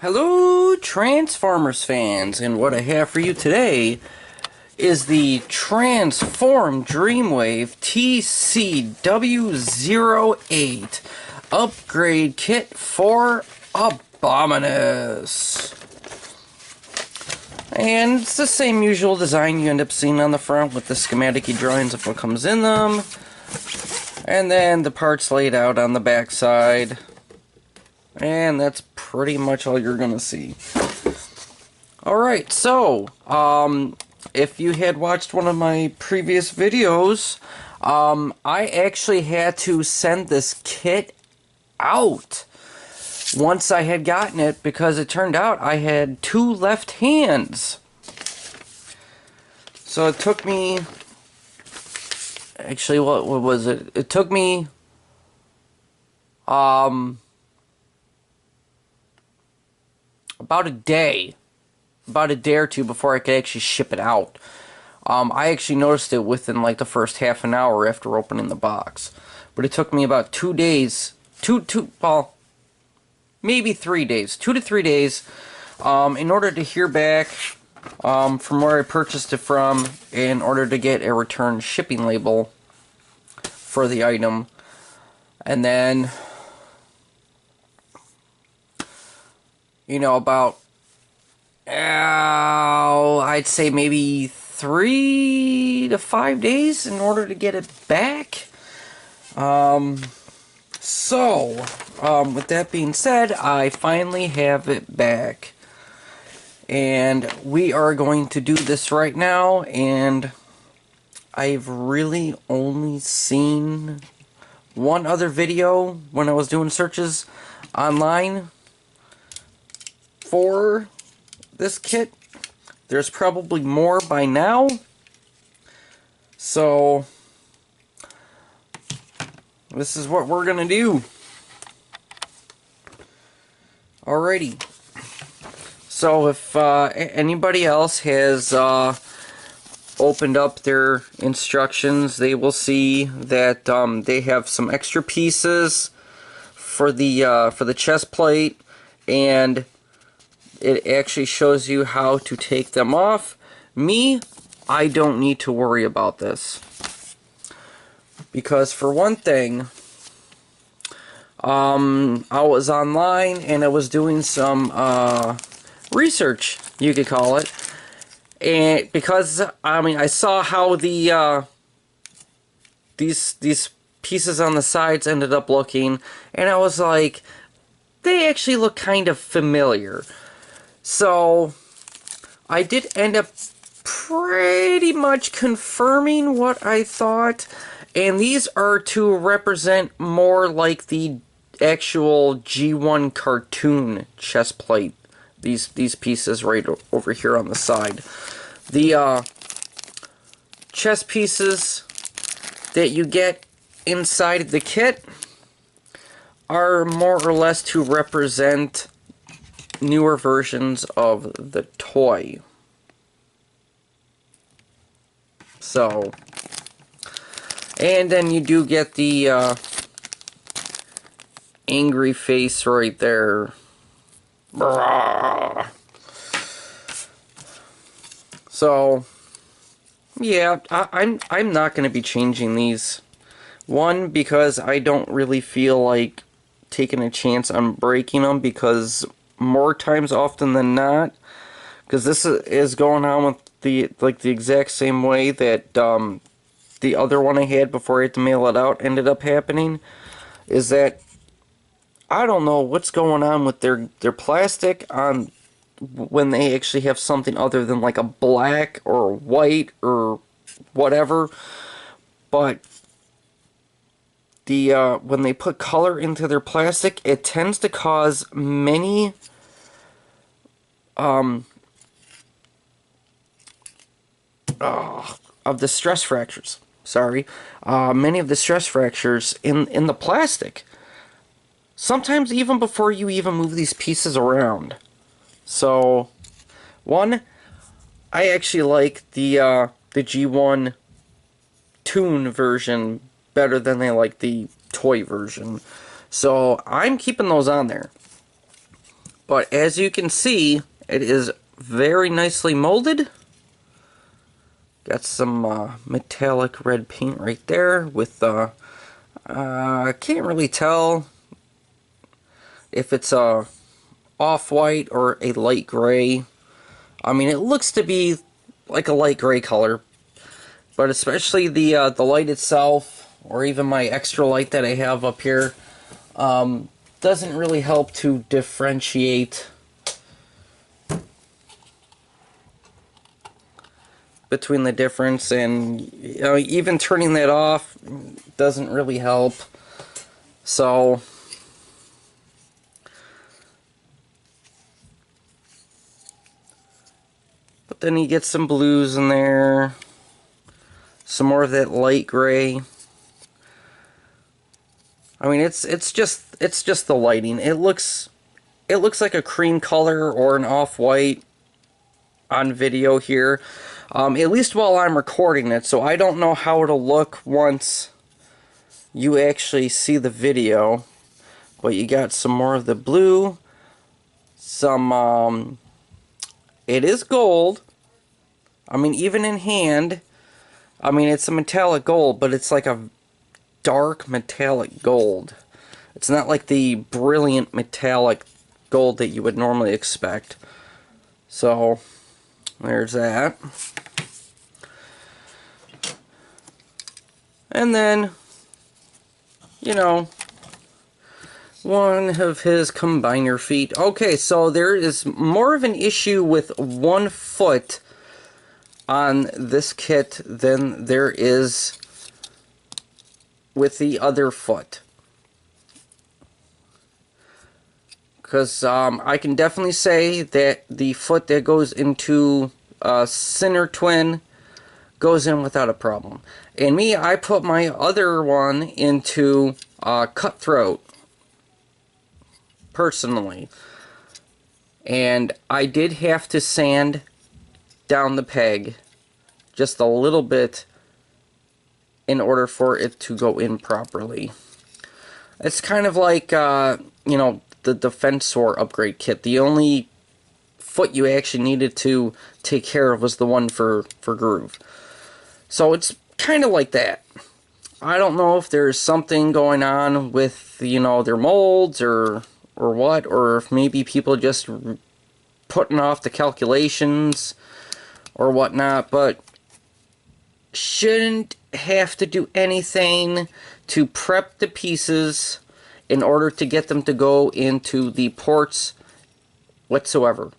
Hello, Transformers fans, and what I have for you today is the Transform Dreamwave TCW-08 upgrade kit for Abominus. And it's the same usual design you end up seeing on the front with the schematic drawings of what comes in them, and then the parts laid out on the back side. And that's pretty much all you're gonna see. Alright, so, if you had watched one of my previous videos, I actually had to send this kit out once I had gotten it because it turned out I had two left hands. So it took me, actually, what was it? It took me, about a day or two before I could actually ship it out. I actually noticed it within like the first half an hour after opening the box, but it took me about 2 days, well, maybe 3 days, 2 to 3 days, in order to hear back from where I purchased it from, in order to get a return shipping label for the item, and then, you know, about, I'd say maybe 3 to 5 days in order to get it back. With that being said, I finally have it back. And we are going to do this right now, and I've really only seen one other video when I was doing searches online for this kit. There's probably more by now, so this is what we're gonna do. Alrighty, so if anybody else has opened up their instructions, they will see that they have some extra pieces for the chest plate, and it actually shows you how to take them off. Me, I don't need to worry about this. Because for one thing, I was online and I was doing some research, you could call it. And because, I mean, I saw how the these pieces on the sides ended up looking, and I was like, they actually look kind of familiar. So, I did end up pretty much confirming what I thought, and these are to represent more like the actual G1 cartoon chest plate. These pieces right over here on the side. The chest pieces that you get inside the kit are more or less to represent newer versions of the toy. So, and then you do get the angry face right there. So, yeah, I'm not going to be changing these. One, because I don't really feel like taking a chance on breaking them, because more times often than not, because this is going on with the exact same way that the other one I had before I had to mail it out ended up happening, is that I don't know what's going on with their plastic on when they actually have something other than like a black or white or whatever, but the when they put color into their plastic, it tends to cause many of the stress fractures. Sorry, many of the stress fractures in the plastic. Sometimes even before you even move these pieces around. So, one, I actually like the G1 toon version better than they like the toy version. So I'm keeping those on there. But as you can see, it is very nicely molded. Got some metallic red paint right there with, I can't really tell if it's a off-white or a light gray. I mean, it looks to be like a light gray color, but especially the light itself, or even my extra light that I have up here, doesn't really help to differentiate between the difference, and you know, even turning that off doesn't really help. So but then you get some blues in there, some more of that light gray. I mean, it's just the lighting. It looks like a cream color or an off-white on video here, at least while I'm recording it. So I don't know how it'll look once you actually see the video. But you got some more of the blue, some it is gold. I mean, even in hand, I mean, it's a metallic gold, but it's like a dark metallic gold. It's not like the brilliant metallic gold that you would normally expect. So there's that. And then, you know, one of his combiner feet. Okay, so there is more of an issue with one foot on this kit than there is with the other foot. Because I can definitely say that the foot that goes into Center Twin goes in without a problem. And me, I put my other one into Cutthroat, personally. And I did have to sand down the peg just a little bit in order for it to go in properly. It's kind of like, you know, the Defensor upgrade kit. The only foot you actually needed to take care of was the one for Groove. So it's kind of like that. I don't know if there's something going on with, you know, their molds or what, or if maybe people just putting off the calculations or whatnot, but shouldn't have to do anything to prep the pieces in order to get them to go into the ports whatsoever.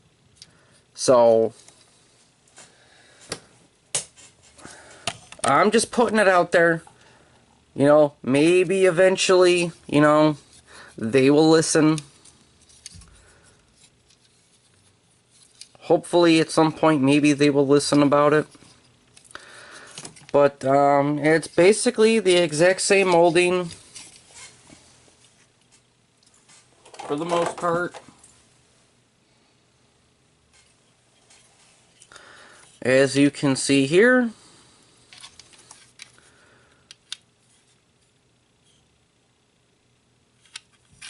So I'm just putting it out there. You know, maybe eventually, you know, they will listen. Hopefully at some point maybe they will listen about it. But it's basically the exact same molding for the most part. As you can see here,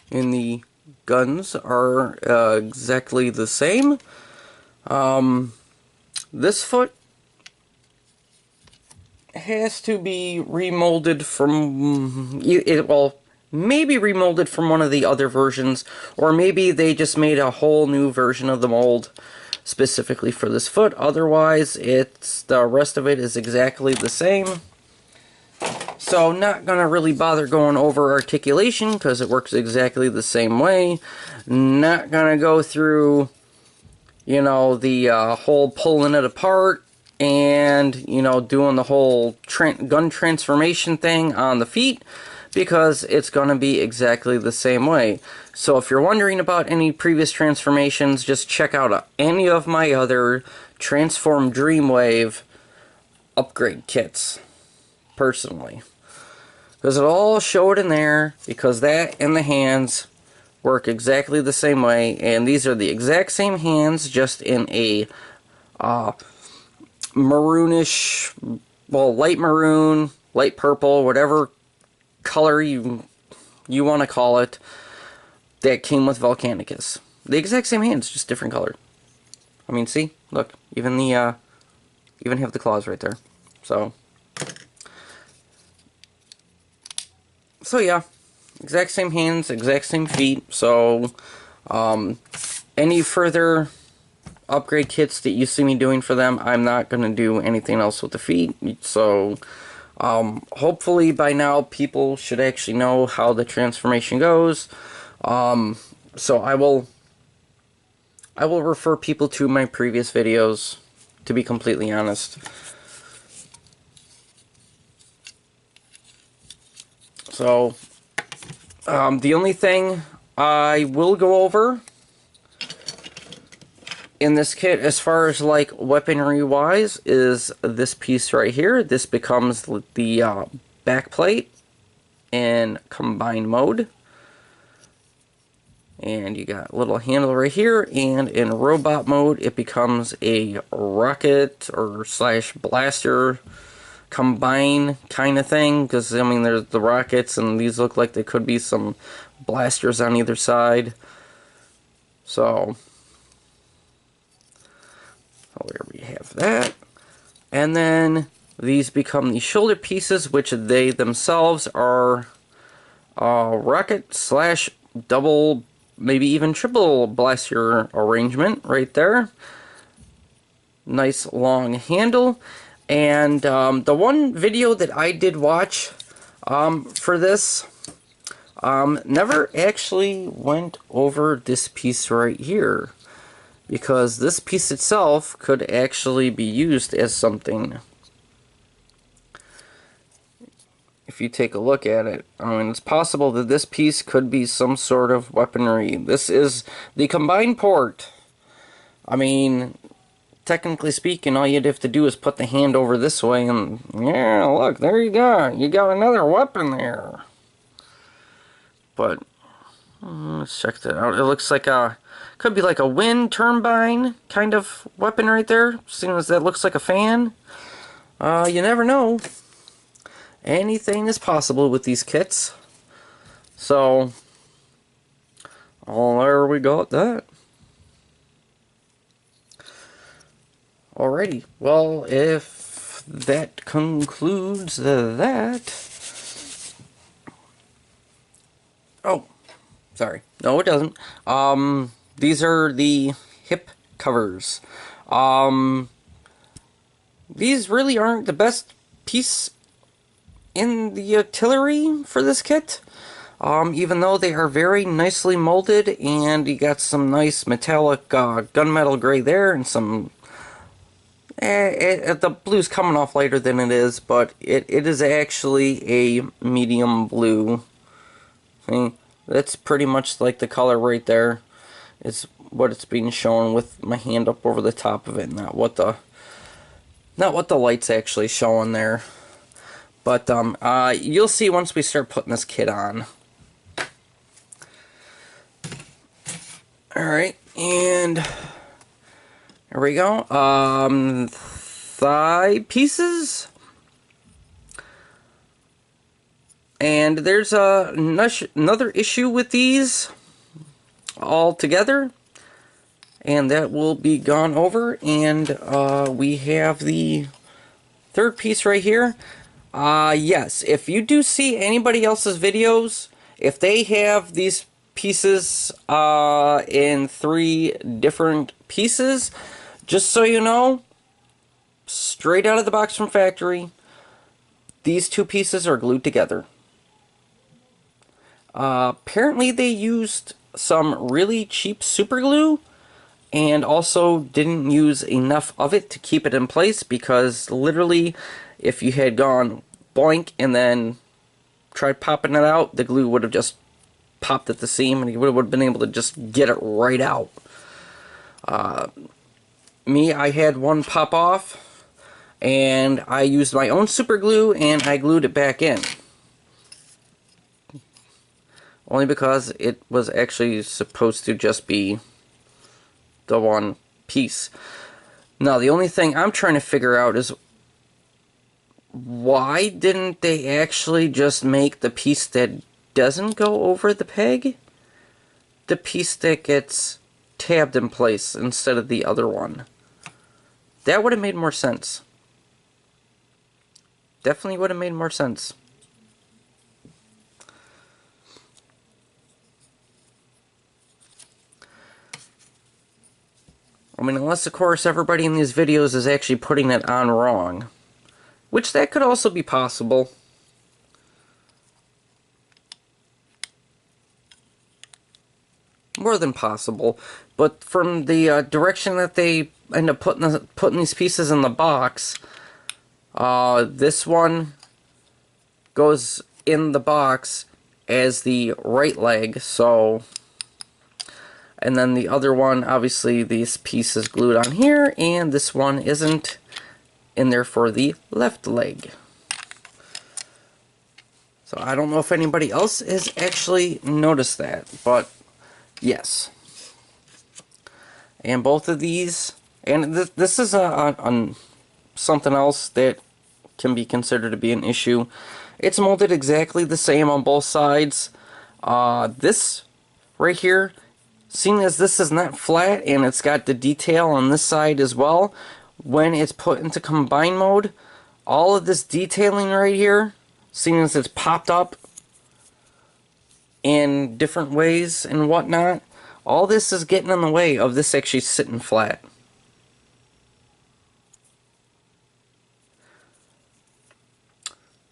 and the guns are exactly the same. This foot has to be remolded from, well, maybe remolded from one of the other versions, or maybe they just made a whole new version of the mold specifically for this foot. Otherwise, the rest of it is exactly the same. So not gonna really bother going over articulation because it works exactly the same way. Not gonna go through, you know, the whole pulling it apart and, you know, doing the whole gun transformation thing on the feet, because it's going to be exactly the same way. So if you're wondering about any previous transformations, just check out any of my other Transform Dreamwave upgrade kits, personally. Because it all showed in there, because that and the hands work exactly the same way, and these are the exact same hands, just in a maroonish, well, light maroon, light purple, whatever color you want to call it, that came with Volcanicus. the exact same hands, just different color. I mean, see? Look, even the, even have the claws right there. So yeah, exact same hands, exact same feet. So, any further upgrade kits that you see me doing for them, I'm not going to do anything else with the feet. So, hopefully by now people should actually know how the transformation goes. So I will refer people to my previous videos, to be completely honest. So, the only thing I will go over in this kit, as far as like weaponry wise, is this piece right here. This becomes the back plate in combined mode. And you got a little handle right here, and in robot mode it becomes a rocket or slash blaster combine kind of thing, because I mean there's the rockets and these look like they could be some blasters on either side. So there we have that. And then these become the shoulder pieces, which they themselves are rocket slash double, maybe even triple blaster arrangement right there. Nice long handle. And the one video that I did watch for this never actually went over this piece right here, because this piece itself could actually be used as something. If you take a look at it, I mean, it's possible that this piece could be some sort of weaponry. This is the combined port. I mean, technically speaking, all you'd have to do is put the hand over this way and, yeah, look, there you go. You got another weapon there. But, let's check that out. It looks like a, could be like a wind turbine kind of weapon right there, seeing as that looks like a fan. You never know. Anything is possible with these kits. So, there we got that. Alrighty, well, if that concludes that... Oh, sorry. No, it doesn't. These are the hip covers. These really aren't the best piece in the artillery for this kit, even though they are very nicely molded, and you got some nice metallic gunmetal gray there, and some the blue's coming off lighter than it is, but it is actually a medium blue. See, that's pretty much like the color right there is what it's being shown with my hand up over the top of it, not what the light's actually showing there. But you'll see once we start putting this kit on. Alright, and there we go. Thigh pieces. And there's another issue with these altogether, and that will be gone over. And we have the third piece right here. Yes, if you do see anybody else's videos, if they have these pieces in 3 different pieces, just so you know, straight out of the box from factory, these 2 pieces are glued together. Apparently they used some really cheap super glue, and also didn't use enough of it to keep it in place, because literally if you had gone blank and then tried popping it out, the glue would have just popped at the seam and you would have been able to just get it right out. Me, I had one pop off, and I used my own super glue and I glued it back in. Only because it was actually supposed to just be the one piece. Now, the only thing I'm trying to figure out is, why didn't they actually just make the piece that doesn't go over the peg the piece that gets tabbed in place instead of the other one. That would have made more sense. Definitely would have made more sense. I mean, unless, of course, everybody in these videos is actually putting it on wrong. Which, that could also be possible. More than possible. But from the direction that they end up putting these pieces in the box, this one goes in the box as the right leg, so... And then the other one, obviously, this piece is glued on here, and this one isn't in there for the left leg. So I don't know if anybody else has actually noticed that, but yes. And both of these, and this is something else that can be considered to be an issue. It's molded exactly the same on both sides. This right here, seeing as this is not flat and it's got the detail on this side as well, when it's put into combine mode, all of this detailing right here, seeing as it's popped up in different ways and whatnot, all this is getting in the way of this actually sitting flat.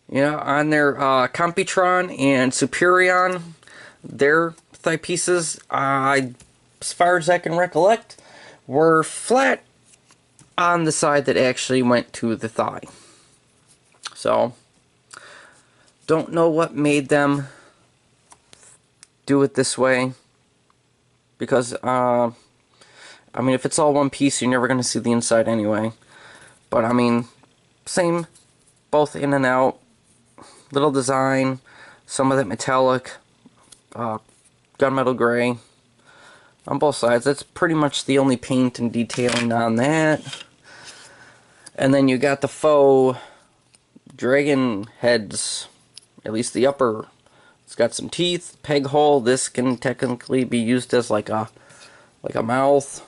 You know, on their Computron and Superion, their thigh pieces, as far as I can recollect, were flat on the side that actually went to the thigh. So, don't know what made them do it this way, because, I mean, if it's all one piece, you're never going to see the inside anyway. But, I mean, same, both in and out, little design, some of that metallic, gunmetal gray on both sides. That's pretty much the only paint and detailing on that. And then you got the faux dragon heads, at least the upper. It's got some teeth, peg hole. This can technically be used as like a mouth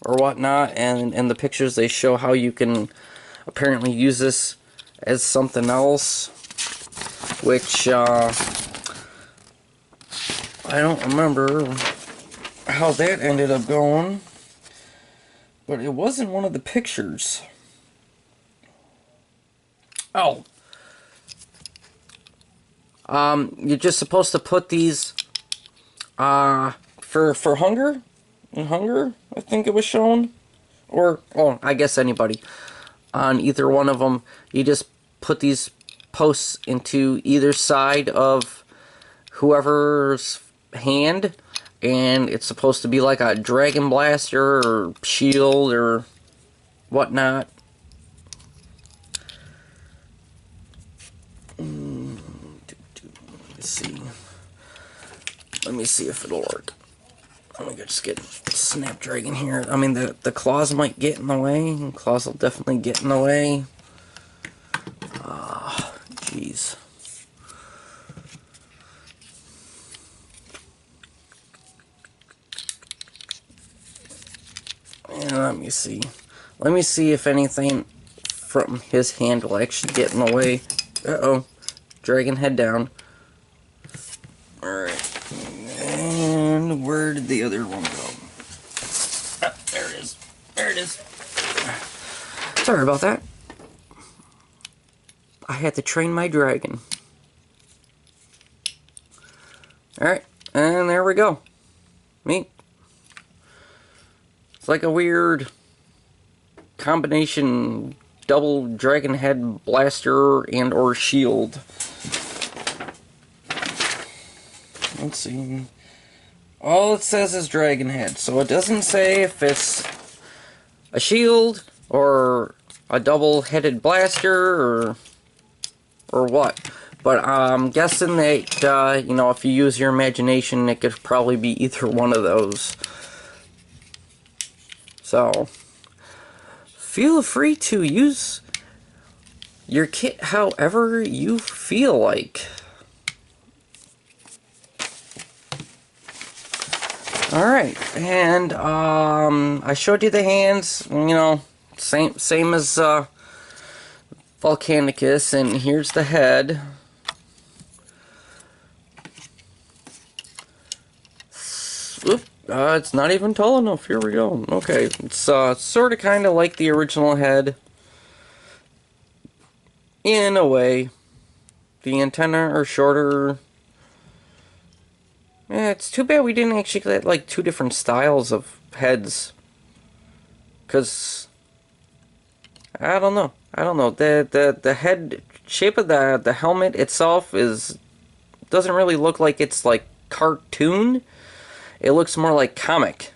or whatnot. And in the pictures they show how you can apparently use this as something else, which I don't remember how that ended up going, but it was in one of the pictures. Oh, you're just supposed to put these for hun-gurr, I think it was shown, or oh, I guess anybody on either one of them. You just put these posts into either side of whoever's hand, and it's supposed to be like a dragon blaster or shield or whatnot. Let me see if it'll work. Let me just get Snapdragon here. I mean, the claws might get in the way. The claws will definitely get in the way. Jeez. And let me see. Let me see if anything from his hand will actually get in the way. Uh-oh. Dragon head down. Alright. And where did the other one go? Ah, there it is. There it is. Sorry about that. I had to train my dragon. Alright. And there we go. Neat. It's like a weird combination double dragon head blaster and or shield. Let's see. All it says is dragon head, so it doesn't say if it's a shield or a double-headed blaster or what. But I'm guessing that you know, if you use your imagination, it could probably be either one of those. So feel free to use your kit however you feel like. Alright, and I showed you the hands, you know, same as Volcanicus, and here's the head. Oop, it's not even tall enough. Here we go. Okay, it's sort of kind of like the original head. In a way. The antennae are shorter. Yeah, it's too bad we didn't actually get like two different styles of heads. Because I don't know. The head shape of the helmet itself doesn't really look like it's like cartoon. It looks more like comic.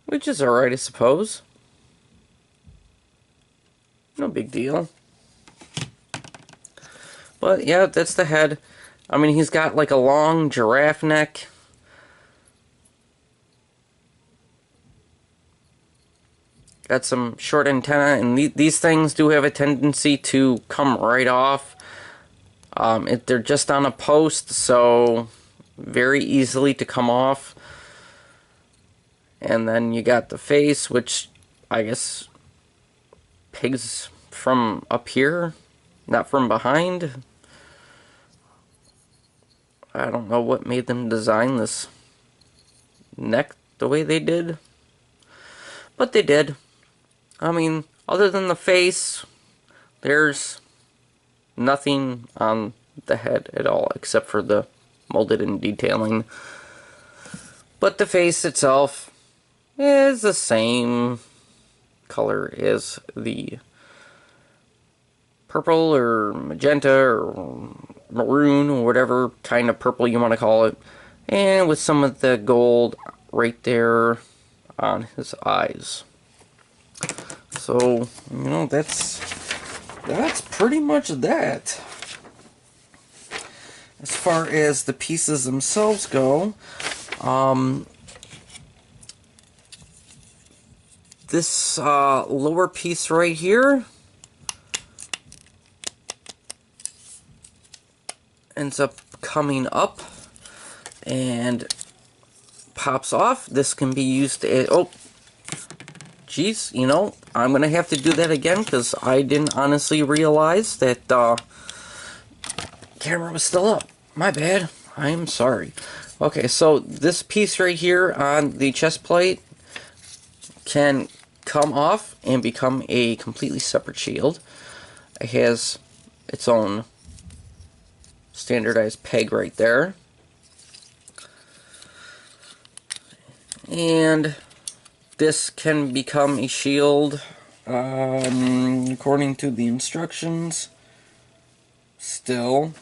Which is alright, I suppose. No big deal. But yeah, that's the head. I mean, he's got like a long giraffe neck. Got some short antenna, and these things do have a tendency to come right off. They're just on a post, so very easily to come off. And then you got the face, which I guess pigs from up here, not from behind. I don't know what made them design this neck the way they did, but they did. I mean, other than the face, there's nothing on the head at all except for the molded in detailing. But the face itself is the same color as the purple or magenta or maroon or whatever kind of purple you want to call it, and with some of the gold right there on his eyes. So, you know, that's pretty much that. As far as the pieces themselves go, this lower piece right here ends up coming up and pops off. This can be used as, oh, geez, you know, I'm gonna have to do that again because I didn't honestly realize that camera was still up. My bad. I am sorry. Okay, so this piece right here on the chest plate can come off and become a completely separate shield. It has its own standardized peg right there. And this can become a shield according to the instructions. Still,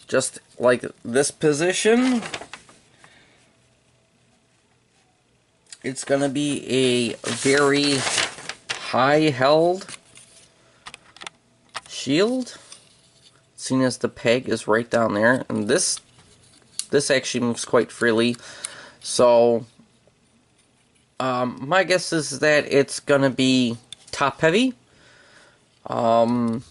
just like this position, it's going to be a very high held shield, seeing as the peg is right down there, and this actually moves quite freely. So my guess is that it's gonna be top heavy. Can't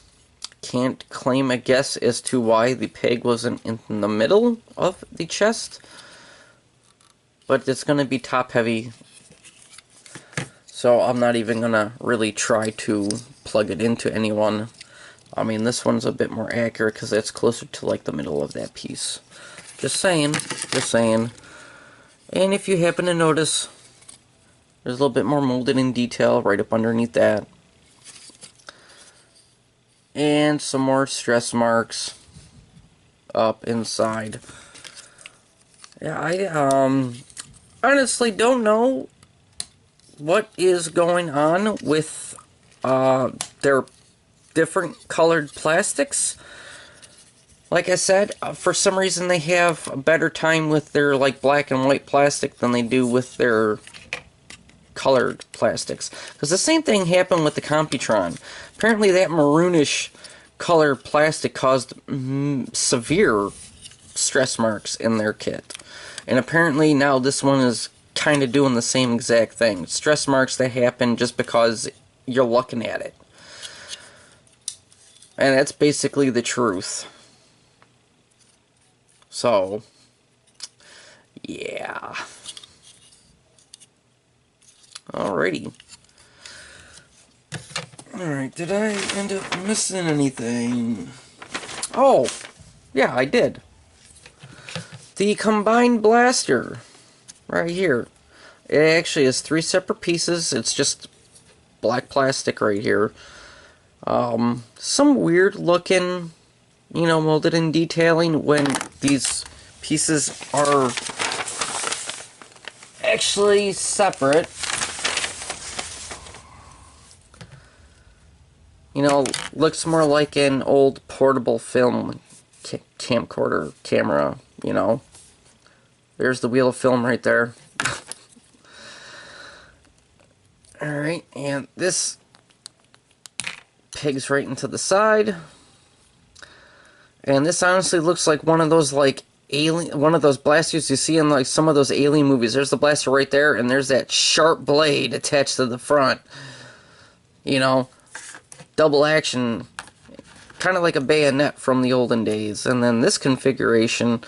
claim a guess as to why the peg wasn't in the middle of the chest, but it's gonna be top heavy. So I'm not even gonna really try to plug it into anyone. I mean, this one's a bit more accurate because it's closer to like the middle of that piece. Just saying, just saying. And if you happen to notice, there's a little bit more molded in detail right up underneath that. And some more stress marks up inside. Yeah, I honestly don't know what is going on with their different colored plastics. Like I said, for some reason they have a better time with their like black and white plastic than they do with their colored plastics. Because the same thing happened with the Computron. Apparently that maroonish color plastic caused severe stress marks in their kit. And apparently now this one is kind of doing the same exact thing. Stress marks that happen just because you're looking at it. And that's basically the truth. So, yeah. Alrighty. Alright, did I end up missing anything? Oh, yeah, I did. The combined blaster. Right here. It actually has 3 separate pieces. It's just black plastic right here. Some weird looking, you know, molded in detailing when these pieces are actually separate. You know, looks more like an old portable film camcorder camera, you know. There's the wheel of film right there. Alright, and this pegs right into the side. And this honestly looks like one of those, like, one of those blasters you see in, like, some of those alien movies. There's the blaster right there, and there's that sharp blade attached to the front. You know, double action, kind of like a bayonet from the olden days. And then this configuration,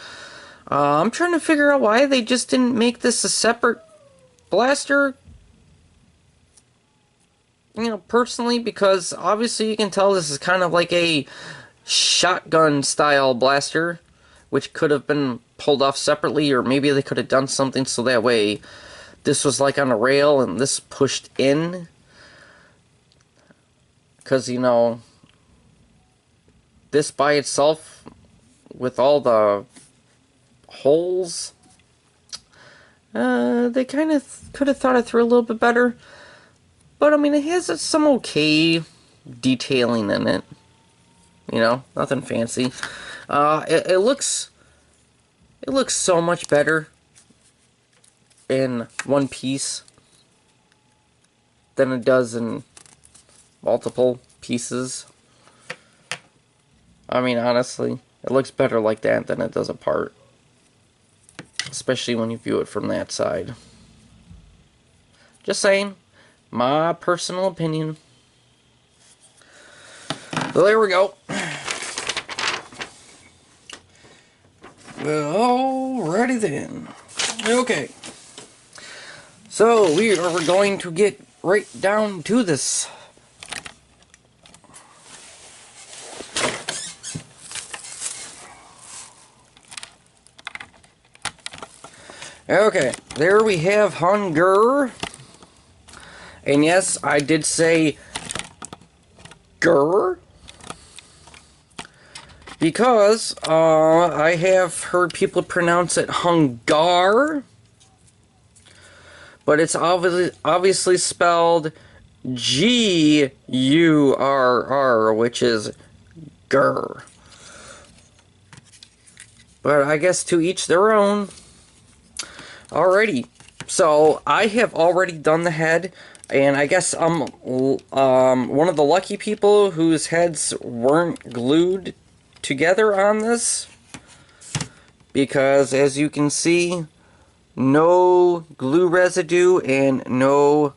I'm trying to figure out why they just didn't make this a separate blaster. You know, personally, because obviously you can tell this is kind of like a shotgun style blaster, which could have been pulled off separately, or maybe they could have done something so that way this was like on a rail and this pushed in. Because, you know, this by itself, with all the holes, they kind of could have thought it through a little bit better. But, I mean, it has some okay detailing in it. You know, nothing fancy. It looks so much better in one piece than it does in multiple pieces. I mean, honestly, it looks better like that than it does apart. Especially when you view it from that side. Just saying. My personal opinion. So there we go. Well, alrighty then. Okay. So we are going to get right down to this. Okay, there we have hun-gurr. And yes, I did say "gurr" because I have heard people pronounce it hun-gurr, but it's obviously spelled G-U-R-R, which is "gurr." But I guess to each their own. Alrighty, so I have already done the head. And I guess I'm one of the lucky people whose heads weren't glued together on this. Because, as you can see, no glue residue and no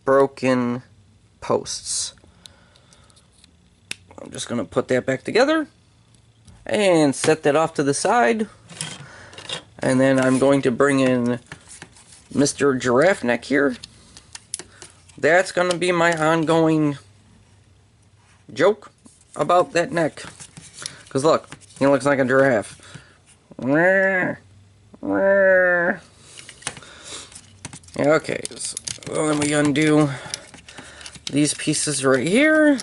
broken posts. I'm just going to put that back together and set that off to the side. And then I'm going to bring in Mr. Giraffe Neck here. That's going to be my ongoing joke about that neck. Because look, he looks like a giraffe. Okay, so then we undo these pieces right here.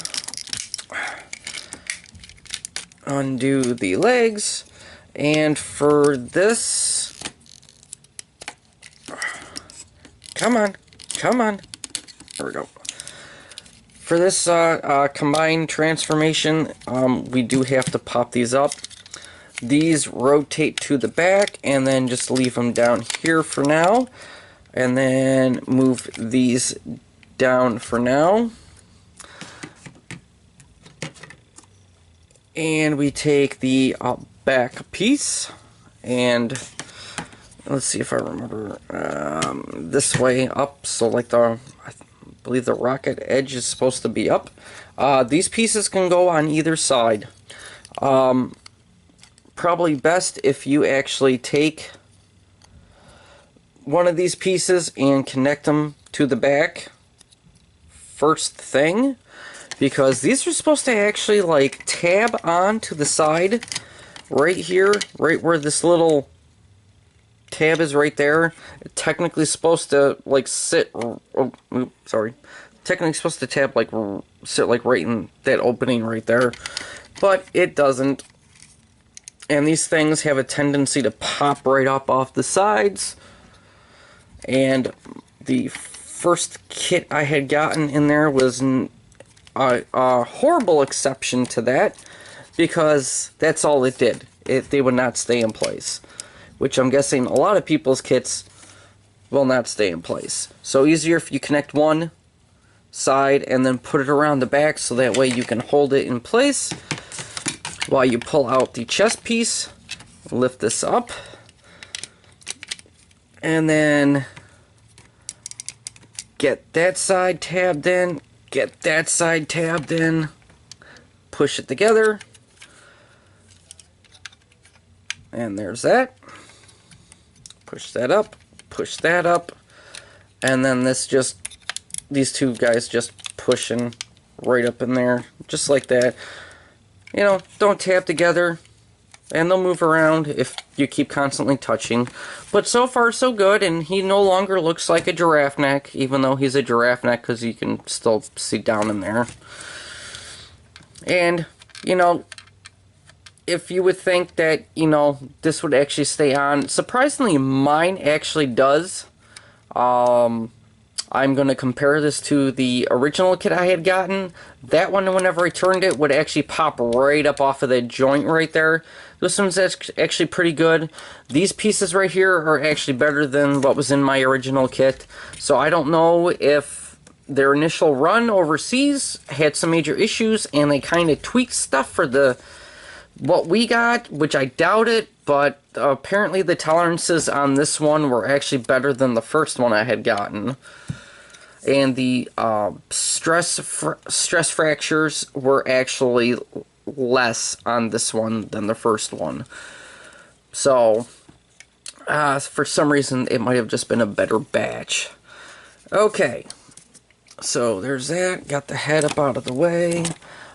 Undo the legs. And for this... Come on, come on. There we go. For this combined transformation, we do have to pop these up. These rotate to the back, and then just leave them down here for now. And then move these down for now. And we take the back piece, and let's see if I remember, this way up, so like I believe the rocket edge is supposed to be up. These pieces can go on either side. Probably best if you actually take one of these pieces and connect them to the back first thing, because these are supposed to actually like tab on to the side right here, right where this little tab is right there. It's technically supposed to like sit, technically supposed to tab like sit like right in that opening right there, but it doesn't. And these things have a tendency to pop right up off the sides. And the first kit I had gotten in there was a horrible exception to that, because that's all it did. They would not stay in place, which I'm guessing a lot of people's kits will not stay in place. So easier if you connect one side and then put it around the back, so that way you can hold it in place while you pull out the chest piece. Lift this up, and then get that side tabbed in, get that side tabbed in, push it together, and there's that. Push that up, and then these two guys just pushing right up in there, just like that. You know, don't tap together, and they'll move around if you keep constantly touching. But so far so good, and he no longer looks like a giraffe neck, even though he's a giraffe neck, because you can still see down in there. And, you know, if you would think that, you know, this would actually stay on, surprisingly mine actually does. I'm going to compare this to the original kit I had gotten. That one, whenever I turned it, would actually pop right up off of that joint right there. This one's actually pretty good. These pieces right here are actually better than what was in my original kit. So I don't know if their initial run overseas had some major issues and they kind of tweaked stuff for what we got, which I doubt it. But apparently the tolerances on this one were actually better than the first one I had gotten. And the stress fractures were actually less on this one than the first one. So, for some reason, it might have just been a better batch. Okay, so there's that. Got the head up out of the way.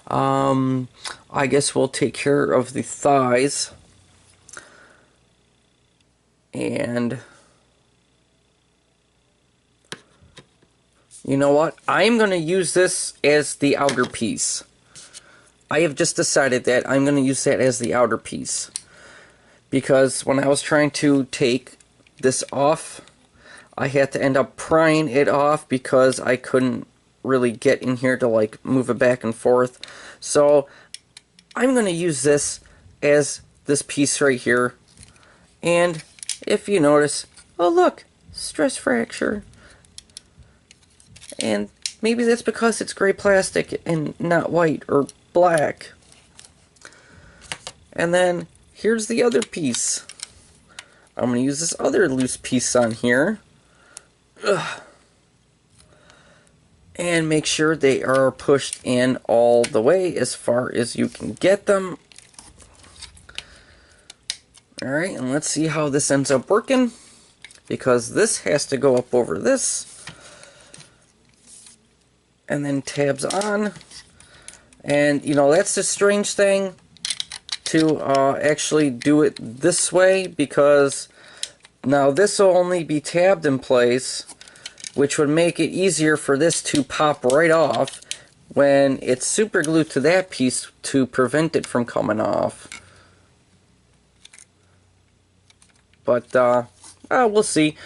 I guess we'll take care of the thighs. And you know what? I'm going to use this as the outer piece. I have just decided that I'm going to use that as the outer piece. Because when I was trying to take this off, I had to end up prying it off because I couldn't really get in here to like move it back and forth. So I'm going to use this as this piece right here. And if you notice, oh look, stress fracture. And maybe that's because it's gray plastic and not white or black. And then here's the other piece. I'm going to use this other loose piece on here. Ugh. And make sure they are pushed in all the way as far as you can get them. Alright, and let's see how this ends up working. Because this has to go up over this. And then tabs on. And, you know, that's the strange thing to actually do it this way, because now this will only be tabbed in place, which would make it easier for this to pop right off when it's super glued to that piece to prevent it from coming off. But, we'll see.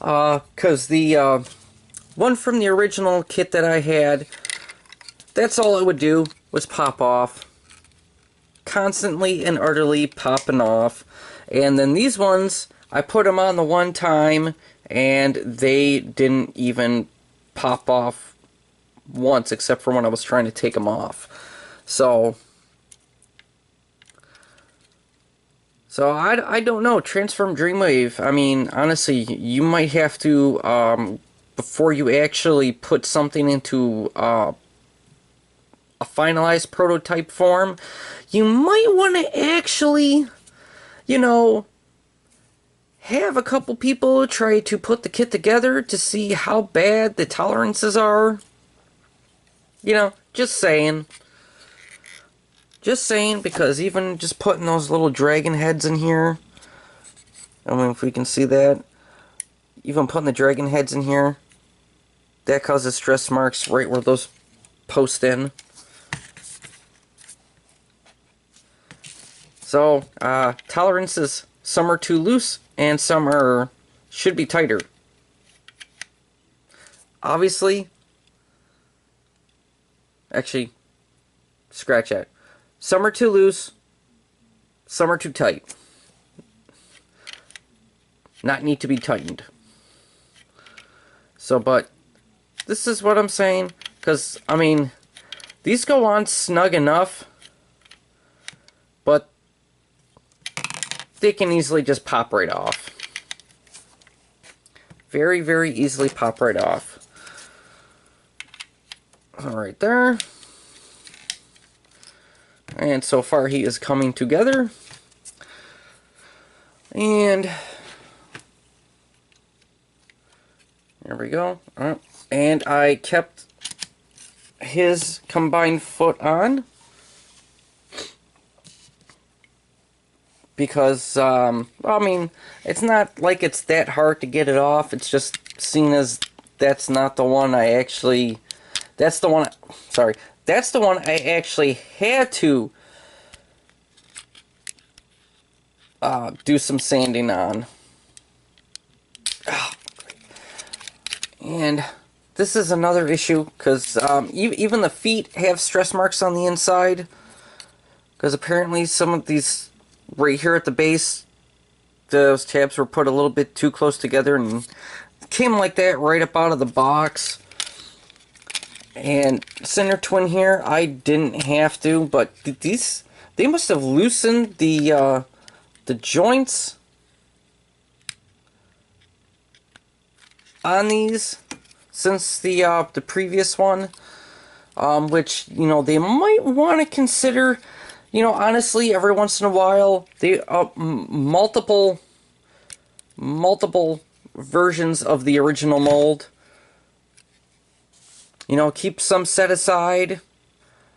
Because the one from the original kit that I had, that's all it would do, was pop off. Constantly and utterly popping off. And then these ones, I put them on the one time, and they didn't even pop off once, except for when I was trying to take them off. So I don't know. Transform Dreamwave, I mean, honestly, you might have to, before you actually put something into finalized prototype form, you might want to actually, you know, have a couple people try to put the kit together to see how bad the tolerances are. You know, just saying. Just saying, because even just putting those little dragon heads in here, I mean, if we can see that, even putting the dragon heads in here, that causes stress marks right where those post in. So, tolerances, some are too loose, and some should be tighter. Obviously, actually, scratch that. Some are too loose, some are too tight. Not need to be tightened. So, but this is what I'm saying, because, I mean, these go on snug enough, but they can easily just pop right off. Very, very easily pop right off. Alright there. And so far he is coming together. And there we go. And I kept his combined foot on because, I mean, it's not like it's that hard to get it off. It's just seen as that's not the one I actually, that's the one I actually had to do some sanding on. And this is another issue, because even the feet have stress marks on the inside, because apparently some of these right here at the base, those tabs were put a little bit too close together and came like that right up out of the box. And center twin here, I didn't have to, but these, they must have loosened the joints on these since the previous one, which, you know, they might want to consider, you know, honestly, every once in a while, they multiple versions of the original mold. You know, keep some set aside,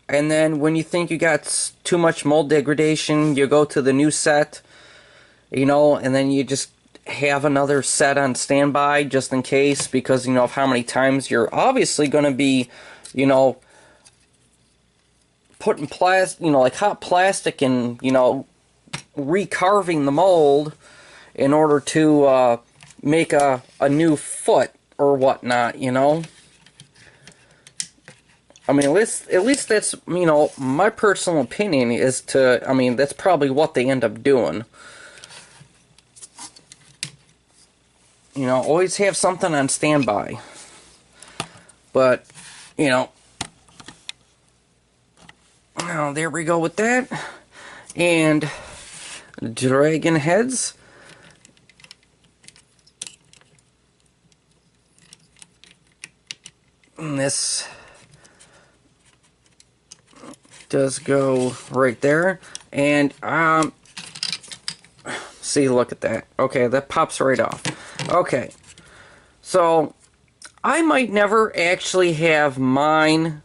and then when you think you got too much mold degradation, you go to the new set, you know, and then you just have another set on standby just in case, because, you know, of how many times you're obviously going to be, you know, putting plastic, you know, like hot plastic and, you know, recarving the mold in order to make a new foot or whatnot, you know. I mean, at least that's, you know, my personal opinion is to, I mean, that's probably what they end up doing. You know, always have something on standby. But, you know, now there we go with that. And dragon heads. And this does go right there, and see, look at that. Okay, that pops right off. Okay, so I might never actually have mine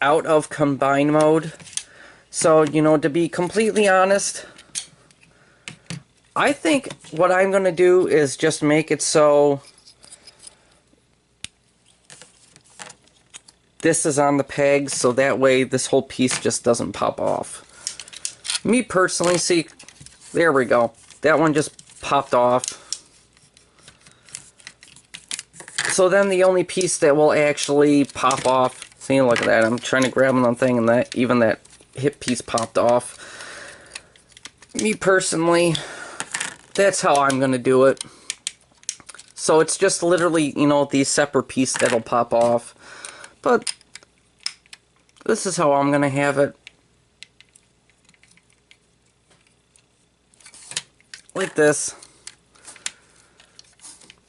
out of combine mode. So, you know, to be completely honest, I think what I'm going to do is just make it so this is on the pegs, so that way this whole piece just doesn't pop off. Me personally, see, there we go. That one just popped off. So then the only piece that will actually pop off, see, look at that. I'm trying to grab one thing and that even that hip piece popped off. Me personally, that's how I'm going to do it. So it's just literally, you know, the separate piece that'll pop off. But this is how I'm going to have it. Like this.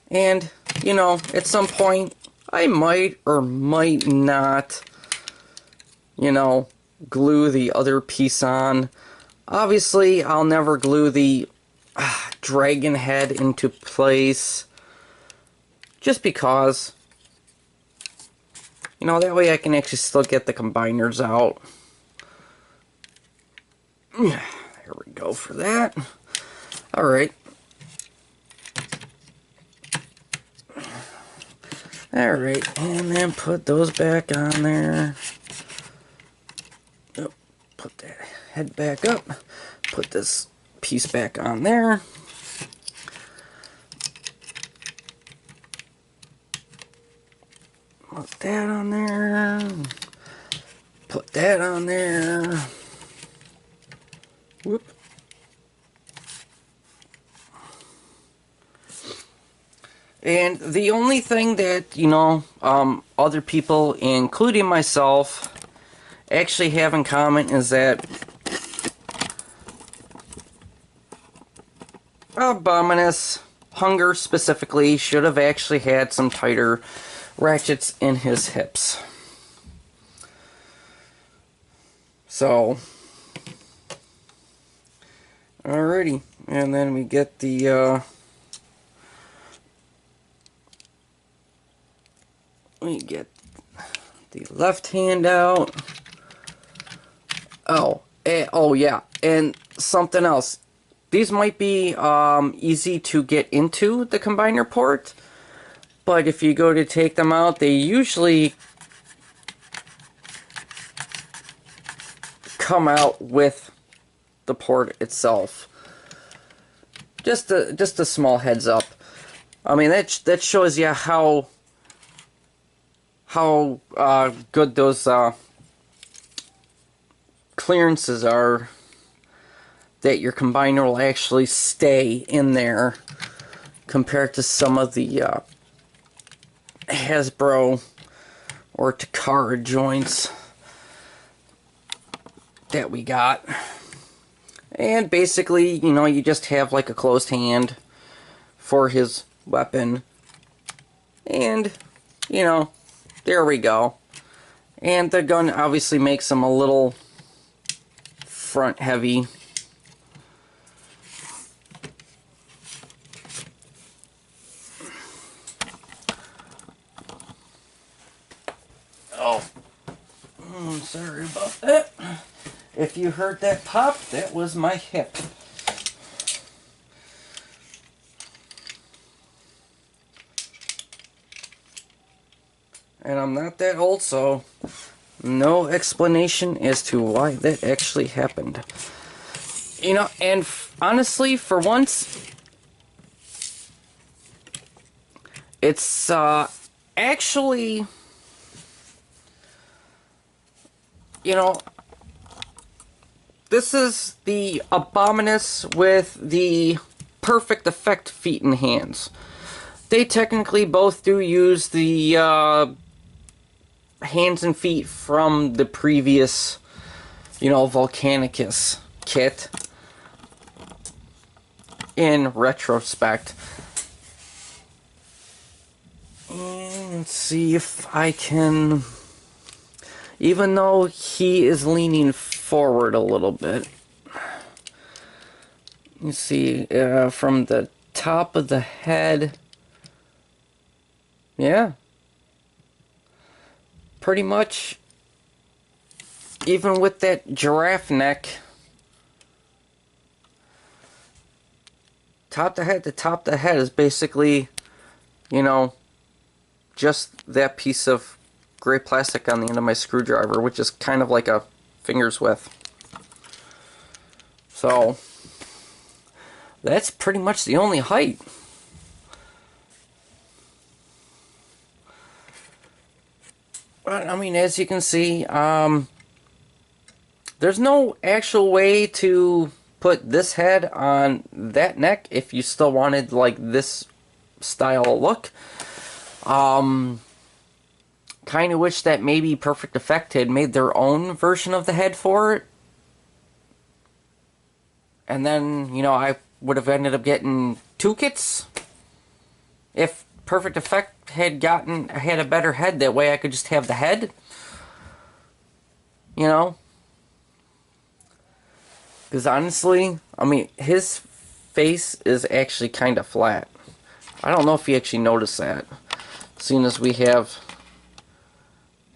And, you know, at some point, I might or might not you know, glue the other piece on. Obviously, I'll never glue the dragon head into place, just because, you know, that way I can actually still get the combiners out. There we go for that. Alright. Alright, and then put those back on there. Oh, put that head back up. Put this piece back on there. Put that on there. Put that on there. Whoop. And the only thing that, you know, other people, including myself, actually have in common is that Abominus, hun-gurr specifically, should have actually had some tighter ratchets in his hips. So, alrighty, and then we get the, we get the left hand out. Oh, oh yeah, and something else. These might be easy to get into the combiner port, but if you go to take them out, they usually come out with the port itself. Just a small heads up. I mean, that shows you how good those clearances are, that your combiner will actually stay in there compared to some of the Hasbro or Takara joints that we got. And basically, you know, you just have like a closed hand for his weapon, and, you know, there we go. And the gun obviously makes him a little front heavy. Oh, sorry about that. If you heard that pop, that was my hip. And I'm not that old, so no explanation as to why that actually happened. You know, and honestly, for once, it's actually, you know, this is the Abominus with the perfect effect feet and hands. They technically both do use the hands and feet from the previous, you know, Volcanicus kit in retrospect. And let's see if I can, even though he is leaning forward a little bit, you see from the top of the head, yeah, pretty much, even with that giraffe neck, top to head to top to head is basically, you know, just that piece of gray plastic on the end of my screwdriver, which is kind of like a finger's width. So that's pretty much the only height. But I mean, as you can see, there's no actual way to put this head on that neck if you still wanted like this style of look. Kind of wish that maybe Perfect Effect had made their own version of the head for it. And then, you know, I would have ended up getting two kits. If Perfect Effect had a better head, that way I could just have the head. You know? Because honestly, I mean, his face is actually kind of flat. I don't know if you actually noticed that. Seeing as we have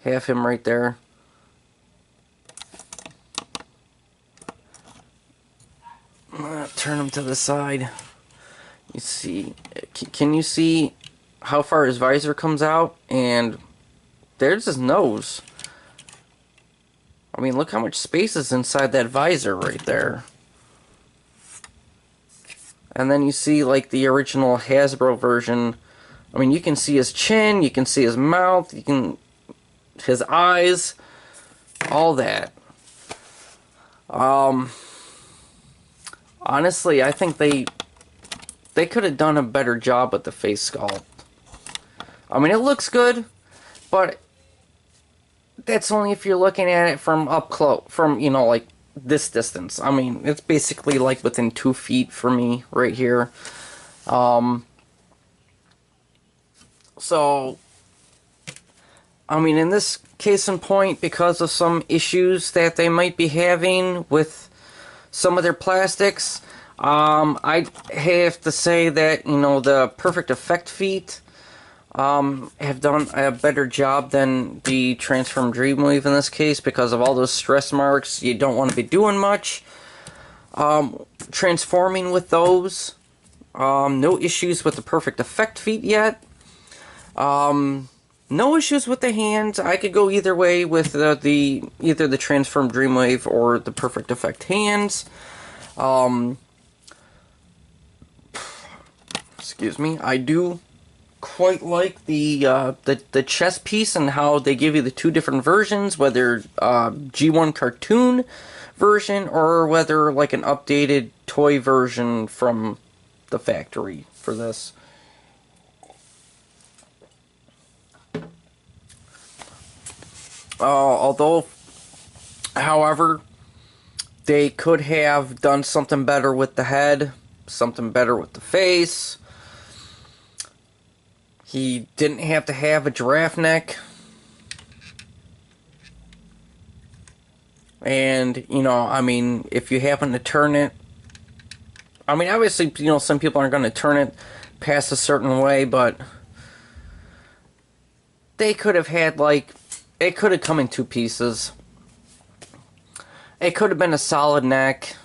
him right there. I'm gonna turn him to the side. You see, can you see how far his visor comes out? And there's his nose. I mean, look how much space is inside that visor right there. And then you see, like, the original Hasbro version. I mean, you can see his chin, you can see his mouth, his eyes, all that. Honestly, I think they could have done a better job with the face sculpt. I mean, it looks good, but that's only if you're looking at it from up close, from, you know, like, this distance. I mean, it's basically like within 2 feet for me right here. So, I mean, in this case in point, because of some issues that they might be having with some of their plastics, I have to say that, you know, the Perfect Effect feet have done a better job than the Transform Dreamwave in this case, because of all those stress marks. You don't want to be doing much transforming with those. No issues with the Perfect Effect feet yet. No issues with the hands. I could go either way with either the Transform Dreamwave or the Perfect Effect hands. Excuse me. I do quite like the chest piece and how they give you the 2 different versions, whether G1 cartoon version or whether like an updated toy version from the factory for this. Although, however, they could have done something better with the head, something better with the face. He didn't have to have a giraffe neck. And, you know, I mean, if you happen to turn it, I mean, obviously, you know, some people aren't going to turn it past a certain way, but they could have had, like, it could have come in 2 pieces. It could have been a solid neck.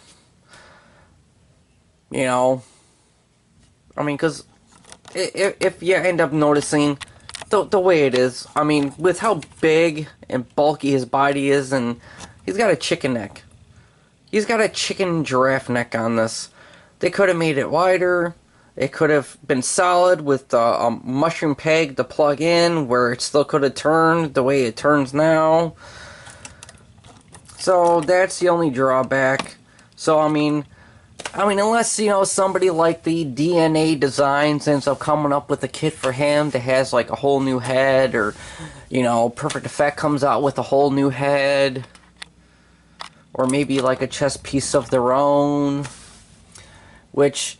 You know, I mean, because if you end up noticing the way it is, I mean, with how big and bulky his body is, and he's got a chicken neck. He's got a chicken giraffe neck on this. They could have made it wider. It could have been solid with a mushroom peg to plug in, where it still could have turned the way it turns now. So that's the only drawback. So I mean, unless, you know, somebody like the DNA Designs ends up coming up with a kit for him that has like a whole new head, or, you know, Perfect Effect comes out with a whole new head, or maybe like a chest piece of their own, which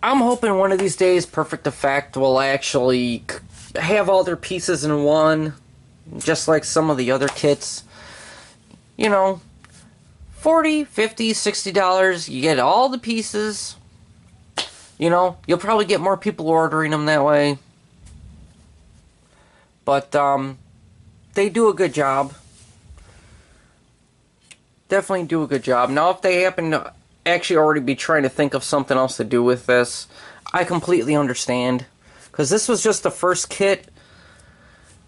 I'm hoping one of these days Perfect Effect will actually have all their pieces in one, just like some of the other kits. You know, $40, $50, $60, you get all the pieces. You know, you'll probably get more people ordering them that way. But, they do a good job. Definitely do a good job. Now, if they happen to actually already be trying to think of something else to do with this, I completely understand. Because this was just the first kit.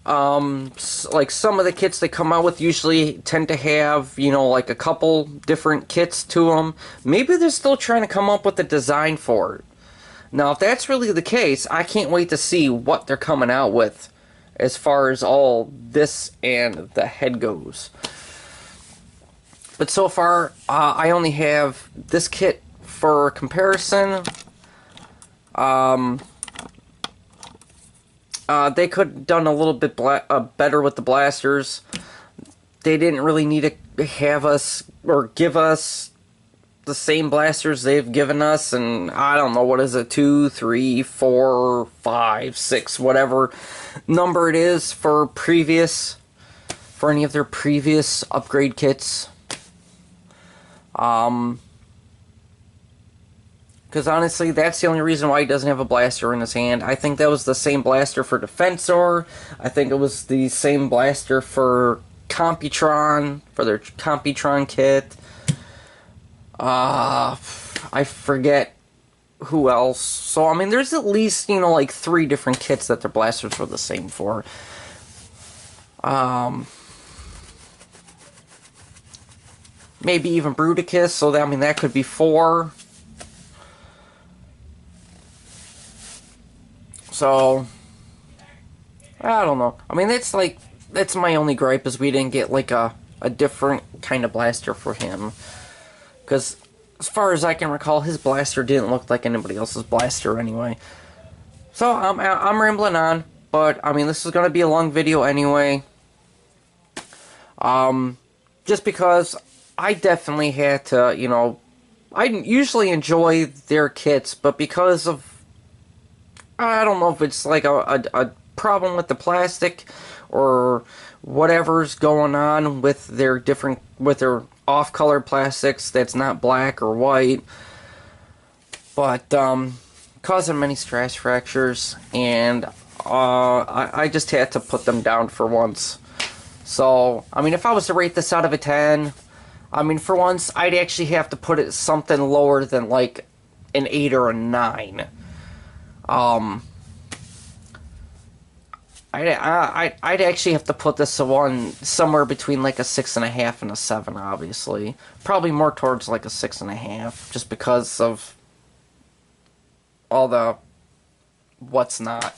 Like some of the kits they come out with usually tend to have, you know, like a couple different kits to them. Maybe they're still trying to come up with a design for it. Now, if that's really the case, I can't wait to see what they're coming out with as far as all this and the head goes. But so far, I only have this kit for comparison. They could have done a little bit better with the blasters. They didn't really need to have us, or give us, the same blasters they've given us, and I don't know, what is it, 2, 3, 4, 5, 6, whatever number it is for previous for any of their previous upgrade kits. Because honestly, that's the only reason why he doesn't have a blaster in his hand. I think that was the same blaster for Defensor. I think it was the same blaster for Computron, for their Computron kit. I forget who else. So, I mean, there's at least, you know, like 3 different kits that their blasters were the same for. Maybe even Bruticus, so that, I mean, that could be 4. So, I don't know. I mean, that's my only gripe, is we didn't get, like, a different kind of blaster for him. Because, as far as I can recall, his blaster didn't look like anybody else's blaster anyway. So, I'm rambling on, but, I mean, this is going to be a long video anyway. Just because I definitely had to, you know, I usually enjoy their kits, but because of, I don't know if it's like a problem with the plastic or whatever's going on with their off-color plastics that's not black or white, but causing many stress fractures, and I just had to put them down for once. So, I mean, if I was to rate this out of a 10, I mean, for once, I'd actually have to put it something lower than, like, an 8 or a 9. I'd actually have to put this one somewhere between, like, a 6.5 and a 7, obviously. Probably more towards, like, a 6.5, just because of all the what's not.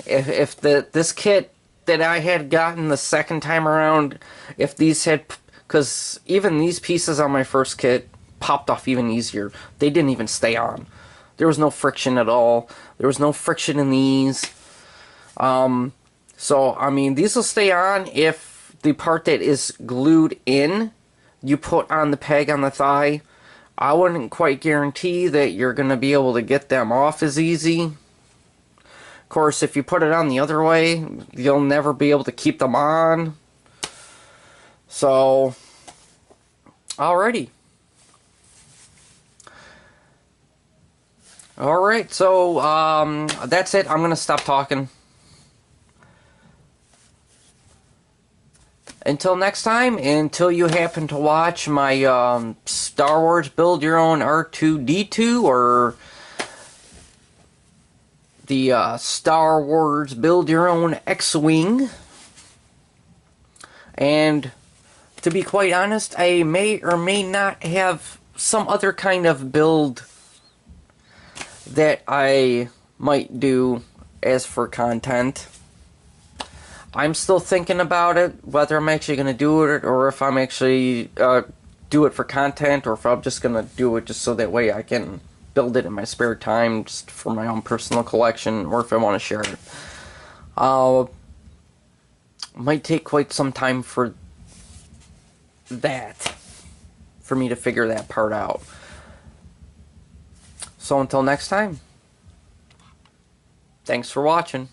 If this kit that I had gotten the second time around, if these had, because even these pieces on my first kit popped off even easier. They didn't even stay on. There was no friction at all. There was no friction in these. So, I mean, these will stay on if the part that is glued in, you put on the peg on the thigh. I wouldn't quite guarantee that you're going to be able to get them off as easy. Of course, if you put it on the other way, you'll never be able to keep them on. So, alrighty. Alright, so, that's it. I'm going to stop talking. Until next time, until you happen to watch my Star Wars Build Your Own R2-D2 or the Star Wars Build Your Own X-Wing. And to be quite honest, I may or may not have some other kind of build that I might do as for content. I'm still thinking about it, whether I'm actually going to do it or if I'm actually do it for content, or if I'm just going to do it just so that way I can build it in my spare time just for my own personal collection, or if I want to share it. Might take quite some time for that, for me to figure that part out. So until next time, thanks for watching.